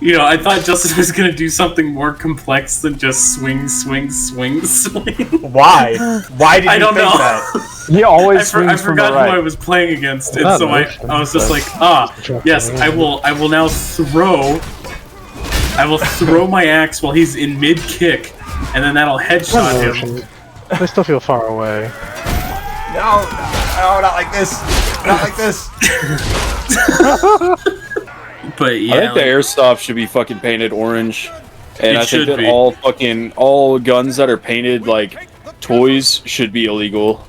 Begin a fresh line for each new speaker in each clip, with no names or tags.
You know, I thought Justin was gonna do something more complex than just swing, swing, swing, swing.
Why? Why did
I
you
don't
think
know.
that?
He always
I
swings from the
forgot who I
right.
was playing against, and
Not
so I was just like, yes, I will now throw. I will throw my axe while he's in mid kick, and then that'll headshot him.
I still feel far away.
No, not like this. Not like this.
But yeah,
I think the airsoft should be fucking painted orange, and I think
should
that
be.
all guns that are painted like toys should be illegal,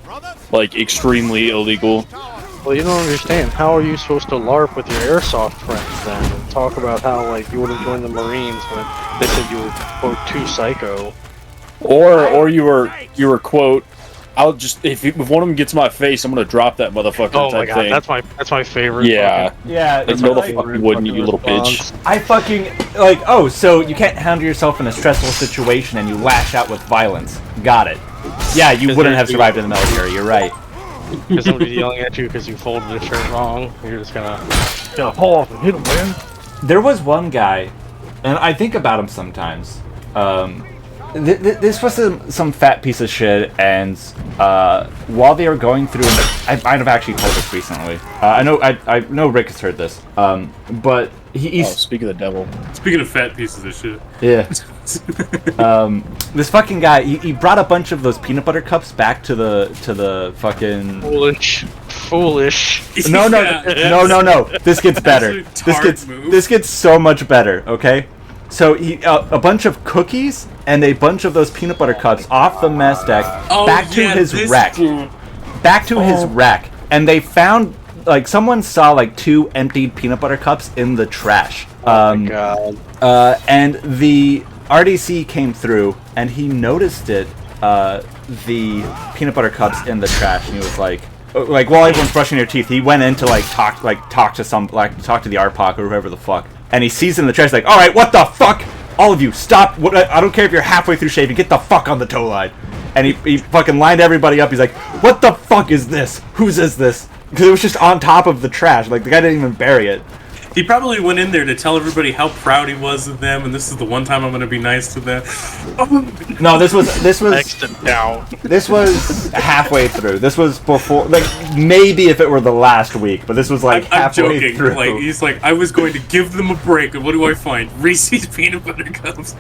like extremely illegal.
Well, you don't understand. How are you supposed to LARP with your airsoft friends then? And talk about how like you would have joined the Marines when they said you were quote too psycho.
Or you were quote, I'll just if one of them gets my face, I'm gonna drop that motherfucker.
Oh
type
my god,
thing.
that's my favorite.
Yeah,
Yeah,
like, no, the fuck you wouldn't, you little bitch.
I fucking like. Oh, so you can't handle yourself in a stressful situation and you lash out with violence. Got it. Yeah, you wouldn't have survived in the military. You're right.
Because somebody's yelling at you because you folded the shirt wrong. You're just gonna pull off and hit him, man.
There was one guy, and I think about him sometimes. This was some fat piece of shit, and while they were going through, I might have actually told this recently. I know Rick has heard this, but he's
Speak of the devil.
speaking of fat pieces of shit,
yeah. This fucking guy, he brought a bunch of those peanut butter cups back to the fucking.
Foolish.
No.
Yeah.
This gets better.
That's a tart move.
This gets so much better. Okay, so he a bunch of cookies and a bunch of those peanut butter cups off the mess deck back to his rack. Back to his rack, and they found like someone saw like 2 emptied peanut butter cups in the trash.
Oh my god.
And the RDC came through, and he noticed it, the peanut butter cups in the trash, and he was like while everyone's brushing their teeth, he went in to talk to the RPOC or whoever the fuck, and he sees it in the trash, like, all right, what the fuck, all of you, stop! I don't care if you're halfway through shaving, get the fuck on the tow line. And he fucking lined everybody up. He's like, what the fuck is this? Whose is this? Because it was just on top of the trash. Like, the guy didn't even bury it.
He probably went in there to tell everybody how proud he was of them, and this is the one time I'm gonna be nice to them.
No, this was
Next to down.
this was halfway through. This was before, like, maybe if it were the last week, but this was like
I'm
halfway
joking.
through.
Like, he's like, I was going to give them a break, and what do I find? Reese's peanut butter cups.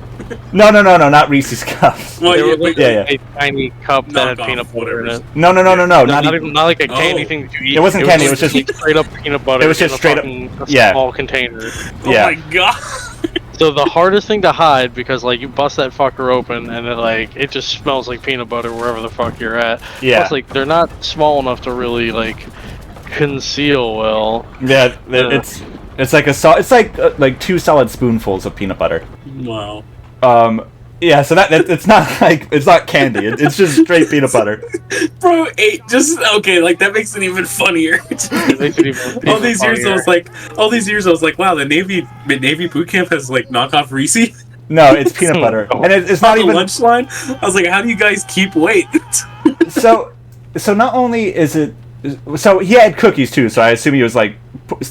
No, not Reese's cups.
Well,
They were
yeah, but
like
yeah.
a tiny cup that had
Knockoff,
peanut butter in
whatever.
it.
No,
Not even not like a candy
Oh.
thing that you eat.
It wasn't candy, it was just-
straight up peanut butter.
It was just
in a
straight up-
fucking- a
yeah.
small container.
oh
Yeah.
my god.
So the hardest thing to hide, because like you bust that fucker open and it just smells like peanut butter wherever the fuck you're at.
Yeah.
Plus, like they're not small enough to really like conceal well.
Yeah, it's like like 2 solid spoonfuls of peanut butter.
Wow.
Yeah, so that it's not like it's not candy. It's just straight peanut butter.
Bro, okay, like that makes it even funnier.
It makes it even
all these years I
funnier.
was like, wow, the Navy boot camp has like knockoff Reese
No, it's peanut butter, and it's
on
not
the
even.
lunch line. I was like, how do you guys keep weight?
So not only is it, so he had cookies too. So I assume he was like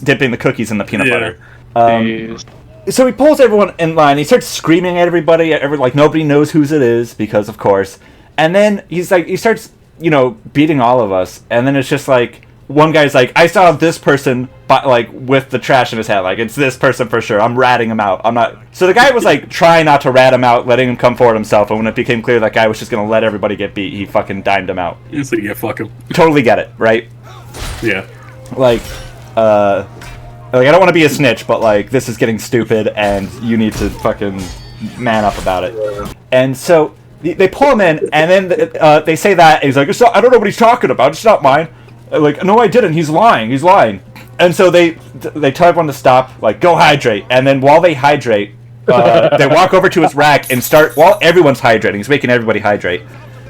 dipping the cookies in the peanut
Yeah.
butter.
Jeez.
So he pulls everyone in line. He starts screaming at everybody. Like nobody knows whose it is because, of course. And then he starts, beating all of us. And then it's just like one guy's like, I saw this person, with the trash in his hand. Like, it's this person for sure. I'm ratting him out. I'm not. So the guy was like trying not to rat him out, letting him come forward himself. And when it became clear that guy was just gonna let everybody get beat, he fucking dimed him out.
It's like, yeah, fuck him.
Totally get it, right?
Yeah.
Like, I don't want to be a snitch, but, like, this is getting stupid, and you need to fucking man up about it. Yeah. And so, they pull him in, and then they say that, and he's like, I don't know what he's talking about, it's not mine. Like, no, I didn't, he's lying. And so they tell everyone to stop, like, go hydrate. And then while they hydrate, they walk over to his rack and start, while everyone's hydrating, he's making everybody hydrate,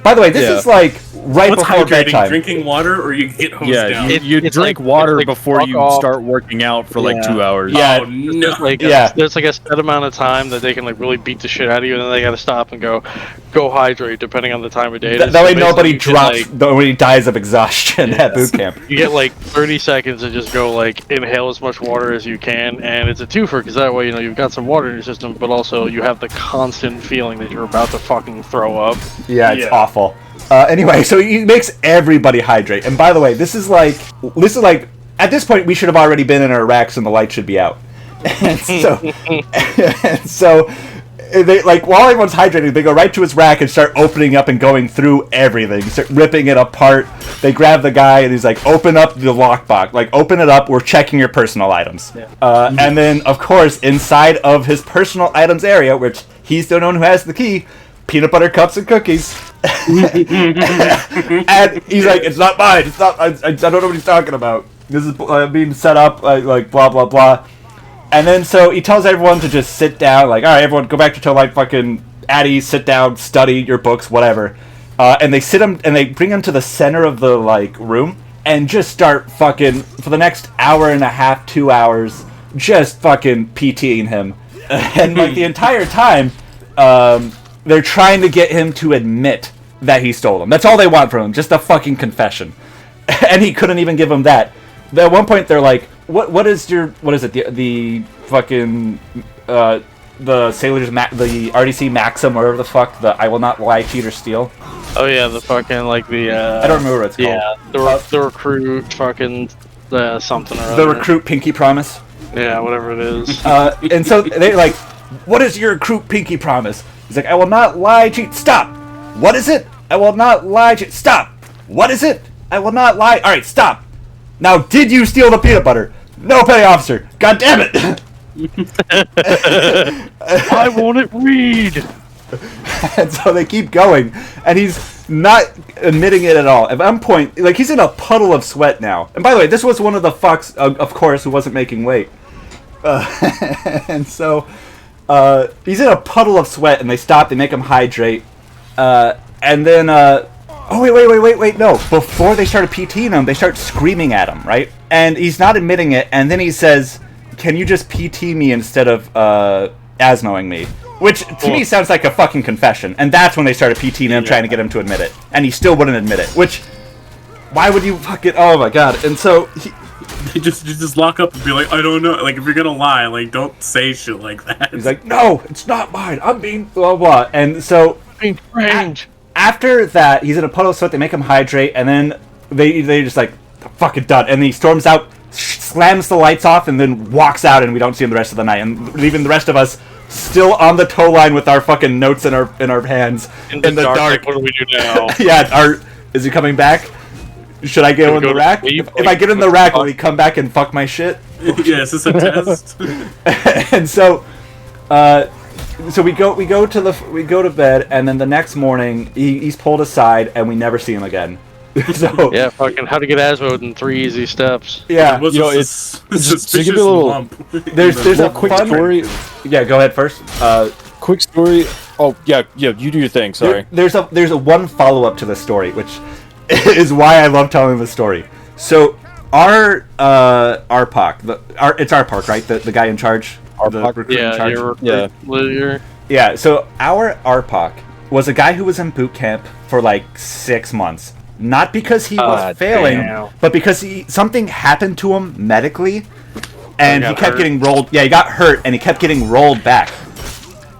By the way, this
Yeah.
is like right
What's
before
hydrating?
bedtime.
Drinking water, or you get hosed
Yeah,
down?
you
It's
drink
like-
water
it's like
before
fuck
you
off.
start working out for like
Yeah.
2 hours.
Yeah.
Oh no!
Like
Yeah.
there's like a set amount of time that they can like really beat the shit out of you, and then they gotta stop and go hydrate depending on the time of day. it is.
That way
So
nobody
basically
drops,
you get,
nobody dies of exhaustion at boot camp.
you get like 30 seconds to just go like inhale as much water as you can, and it's a twofer because that way you've got some water in your system, but also you have the constant feeling that you're about to fucking throw up.
Yeah, it's
Yeah.
awful. Anyway, so he makes everybody hydrate. And by the way, this is like at this point we should have already been in our racks and the light should be out. And so they like while everyone's hydrating, they go right to his rack and start opening up and going through everything, start ripping it apart. They grab the guy and he's like, "Open up the lockbox, like open it up. We're checking your personal items." Yeah. And then of course inside of his personal items area, which he's the one who has the key, peanut butter cups and cookies. And he's like, "It's not mine. It's not. I don't know what he's talking about. This is being set up like blah blah blah." And then so he tells everyone to just sit down. Like, all right, everyone, go back to like fucking Addy, sit down, study your books, whatever. And they sit him and they bring him to the center of the like room and just start fucking for the next hour and a half, 2 hours, just fucking PTing him. And like the entire time, they're trying to get him to admit that he stole them. That's all they want from him, just a fucking confession. And he couldn't even give them that. At one point, they're like, "What is it? The fucking the sailors the RDC Maxim, or whatever the fuck, the I will not lie, cheat, or steal."
Oh yeah, the fucking like the
I don't remember what it's called.
yeah, the recruit fucking something or
The
other.
recruit pinky promise.
Yeah, whatever it is.
And so they're like, "What is your recruit pinky promise?" He's like, "I will not lie, cheat." Stop. What is it? I will not lie, cheat. Stop. What is it? I will not lie. All right, stop. Now, did you steal the peanut butter? No, petty officer. God damn it.
I won't read.
And so they keep going, and he's not admitting it at all. At one point, like, he's in a puddle of sweat now. And by the way, this was one of the fucks, of course, who wasn't making weight. And so he's in a puddle of sweat, and they stop, they make him hydrate. And then, oh, wait, no. Before they started PTing him, they start screaming at him, right? And he's not admitting it, and then he says, "Can you just PT me instead of ASMOing me?" Which, to me, sounds like a fucking confession. And that's when they started PTing him, trying to get him to admit it. And he still wouldn't admit it. Which, why would you fucking... Oh, my God. And so...
You just lock up and be like, "I don't know." Like, if you're gonna lie, like, don't say shit like that.
He's like, "No, it's not mine. I'm being blah, blah." And so...
Range.
After that, he's in a puddle of sweat. They make him hydrate. And then they just like, "Fucking done." And he storms out, slams the lights off, and then walks out, and we don't see him the rest of the night. And leaving the rest of us still on the tow line with our fucking notes in our hands
In the dark. Like, what do we do now?
Yeah, is he coming back? Should I get in the rack? If I get in the rack, will he come back and fuck my shit?
Yeah, is this a test?
And so we go to bed, and then the next morning he's pulled aside, and we never see him again. So
Yeah, fucking how to get ASMO in 3 easy steps.
yeah,
What's
You know,
a
it's
suspicious
to give you a little-
lump?
there's a
quick
fun-
story.
Yeah, go ahead first.
Quick story. Oh yeah, you do your thing. Sorry.
There's a one follow up to the story, which is why I love telling the story. So our ARPOC, it's ARPOC, right? The guy in charge, the
ARPOC?
recruit in
Yeah,
charge.
you're
Yeah. So our ARPOC was a guy who was in boot camp for like 6 months. Not because he was failing,
damn.
but because something happened to him medically, and he
got
kept
hurt.
getting rolled. Yeah, he got hurt, and he kept getting rolled back.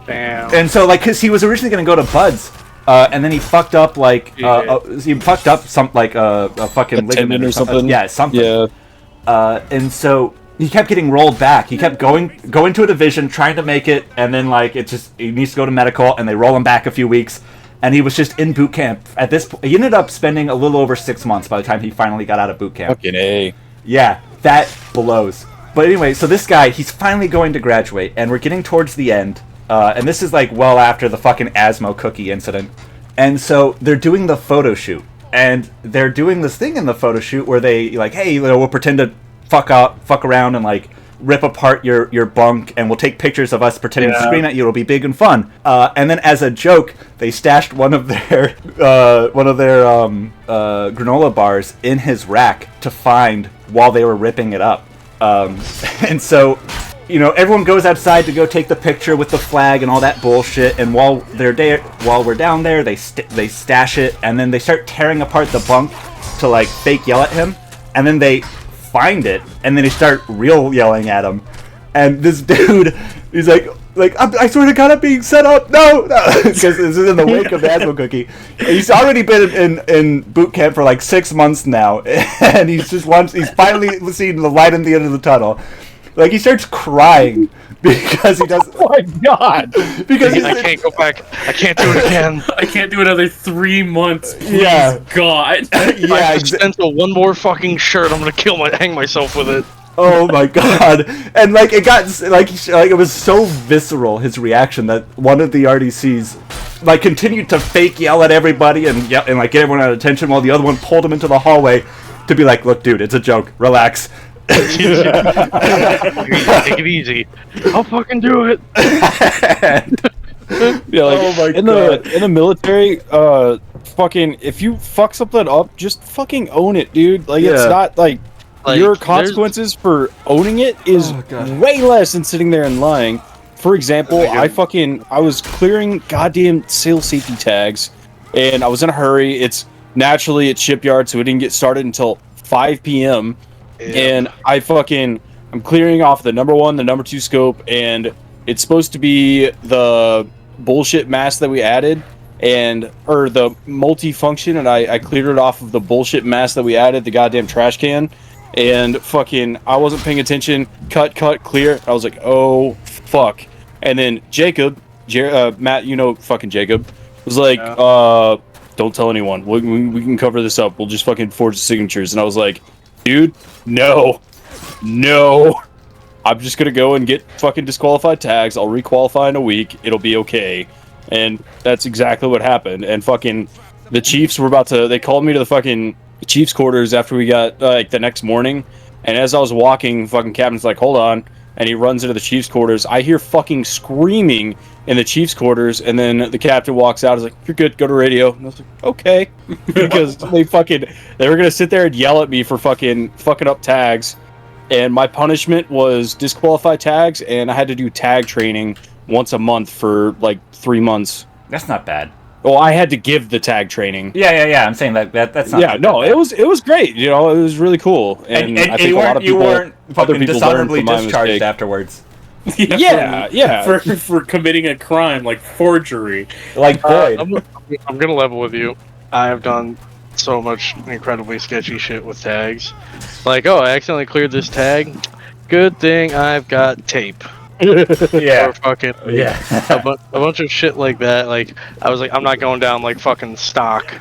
damn.
And so, like, because he was originally going to go to Bud's, and then he fucked up, like, he fucked up some, like, a fucking ligament
or something.
Yeah, something.
Yeah.
And so he kept getting rolled back. He kept going to a division, trying to make it, and then, like, he needs to go to medical, and they roll him back a few weeks. And he was just in boot camp. At this point, he ended up spending a little over 6 months by the time he finally got out of boot camp.
Fucking A.
Yeah, that blows. But anyway, so this guy, he's finally going to graduate, and we're getting towards the end. And this is like well after the fucking ASMO cookie incident. And so they're doing the photo shoot. And they're doing this thing in the photo shoot where they like, hey, we'll pretend to fuck around and like rip apart your bunk, and we'll take pictures of us pretending to scream at you. It'll be big and fun. And then as a joke, they stashed one of their granola bars in his rack to find while they were ripping it up. And so, everyone goes outside to go take the picture with the flag and all that bullshit. And while we're down there, they stash it, and then they start tearing apart the bunk to like fake yell at him. And then they find it, and then they start real yelling at him. And this dude, he's like I swear to God, I'm being set up. No, because this is in the wake of the ASMO cookie. He's already been in boot camp for like 6 months now, and he's finally seen the light in the end of the tunnel. Like, he starts crying because he does.
Oh my God!
Because
I can't go back. I can't do it again.
I can't do another 3 months. Please,
Yeah.
God.
Yeah,
Stencil one more fucking shirt. I'm gonna hang myself with it.
Oh my God! And like it got like it was so visceral, his reaction, that one of the RDCs like continued to fake yell at everybody and like get everyone out of attention, while the other one pulled him into the hallway to be like, "Look, dude, it's a joke. Relax."
Take it easy. I'll fucking do it.
Yeah, like,
Oh my
in
God.
the military, fucking, if you fuck something up, just fucking own it, dude. Like, it's
Yeah.
not like
Like,
your consequences for owning it is
Oh, God.
way less than sitting there and lying. For example, I was clearing goddamn sail safety tags, and I was in a hurry. It's naturally at shipyard, so it didn't get started until 5 p.m. And I'm clearing off the number 1, the number 2 scope, and it's supposed to be the bullshit mask that we added, or the multi-function, and I cleared it off of the bullshit mask that we added, the goddamn trash can, and I wasn't paying attention, cut, clear, I was like, oh, fuck. And then Jacob, Matt, fucking Jacob, was like, don't tell anyone, we can cover this up, we'll just fucking forge the signatures, and I was like, dude, no, I'm just gonna go and get fucking disqualified tags. I'll requalify in a week. It'll be okay. And that's exactly what happened. And fucking the Chiefs were they called me to the fucking Chiefs quarters after we got, like, the next morning. And as I was walking, fucking captain's like, hold on. And he runs into the Chiefs quarters. I hear fucking screaming in the Chiefs quarters. And then the captain walks out. He's like, you're good, go to radio. And I was like, okay. Because they were gonna sit there and yell at me for fucking up tags. And my punishment was disqualified tags, and I had to do tag training once a month for like 3 months.
That's not bad.
Well, I had to give the tag training.
Yeah. I'm saying that's not.
Yeah, no, it was great. It was really cool, and I think
you weren't fucking dishonorably
from my
discharged
mistake.
afterwards.
Yeah.
For committing a crime like forgery.
Like Boyd.
I'm gonna level with you. I have done so much incredibly sketchy shit with tags. Like, oh, I accidentally cleared this tag. Good thing I've got tape.
Yeah.
Or fucking
Yeah.
a bunch of shit like that. Like, I was like, I'm not going down like fucking stock.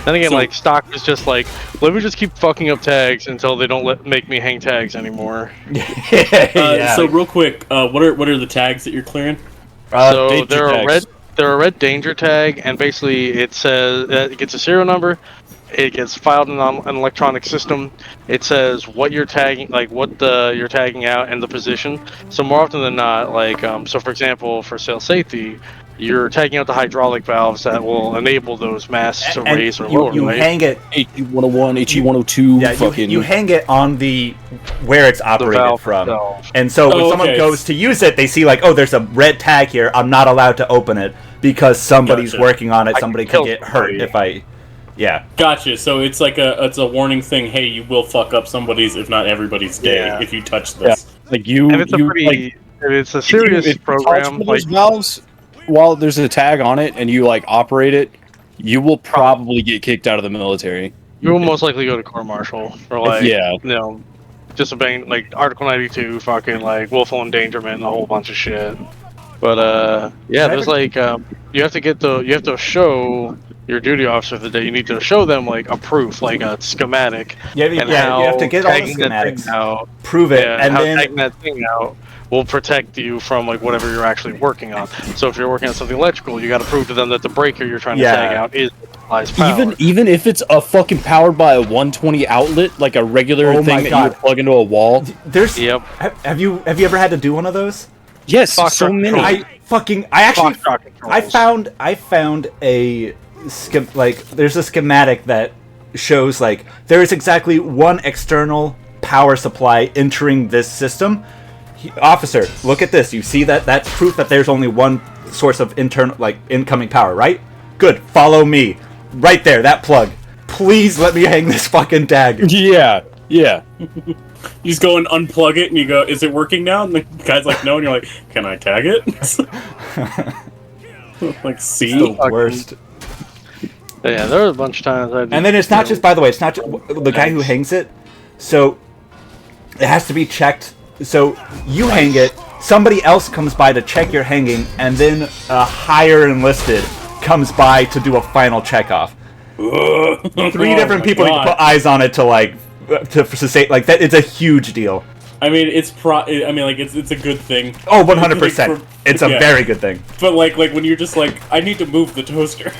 Then again, like, stock was just like, let me just keep fucking up tags until they don't make me hang tags anymore.
Yeah.
So real quick, what are the tags that you're clearing?
So
danger
they're a red danger tag, and basically it says it gets a serial number. It gets filed in an electronic system. It says what you're tagging, like you're tagging out, and the position. So more often than not, like so for example, for sail safety, you're tagging out the hydraulic valves that will enable those masts to raise or lower.
You
right?
hang it.
HE101, HE102.
Yeah,
fucking.
you hang it on where it's operated
valve
from.
itself.
And so when someone goes to use it, they see like, oh, there's a red tag here. I'm not allowed to open it because somebody's
Gotcha.
working on it.
I
Somebody
can
could
kill
get hurt
somebody.
if I. Yeah.
Gotcha. So it's like it's a warning thing. Hey, you will fuck up somebody's, if not everybody's, day
Yeah.
if you touch this.
Like you.
And it's
like,
if it's a serious
if you touch
program,
one of
like
those valves while there's a tag on it and you like operate it, you will probably get kicked out of the military.
you will most likely go to court martial or like
Yeah.
disobeying like Article 92, fucking like willful endangerment and a whole bunch of shit. But yeah, there's like you have to show your duty officer the day. You need to show them like a proof, like a schematic.
Yeah,
and
you have to get all the
tagging that thing
schematics,
out,
prove it,
yeah,
and
how
then
tagging that thing out will protect you from like whatever you're actually working on. So if you're working on something electrical, you got to prove to them that the breaker you're trying to tag out is supplies power.
Even if it's a fucking powered by a 120 outlet, like a regular thing that you would plug into a wall.
There's.
Yep.
Have you ever had to do one of those?
Yes,
Fox
so
truck
many.
I found a there's a schematic that shows like there is exactly one external power supply entering this system. Officer, look at this. You see that? That's proof that there's only one source of internal, like, incoming power, right? Good. Follow me. Right there, that plug. Please let me hang this fucking tag.
Yeah.
You just go and unplug it, and you go, "Is it working now?" And the guy's like, "No," and you're like, "Can I tag it?" Like, see,
The worst.
Yeah, there were a bunch of times.
And then it's not just, by the way, it's not just the guy who hangs it. So it has to be checked. So you hang it, somebody else comes by to check your hanging, and then a higher enlisted comes by to do a final check-off. 3 different people need to put eyes on it to say, like, that. It's a huge deal.
I mean, it's a good thing.
Oh, 100%. It's a very good thing.
But like when you're just like, I need to move the toaster.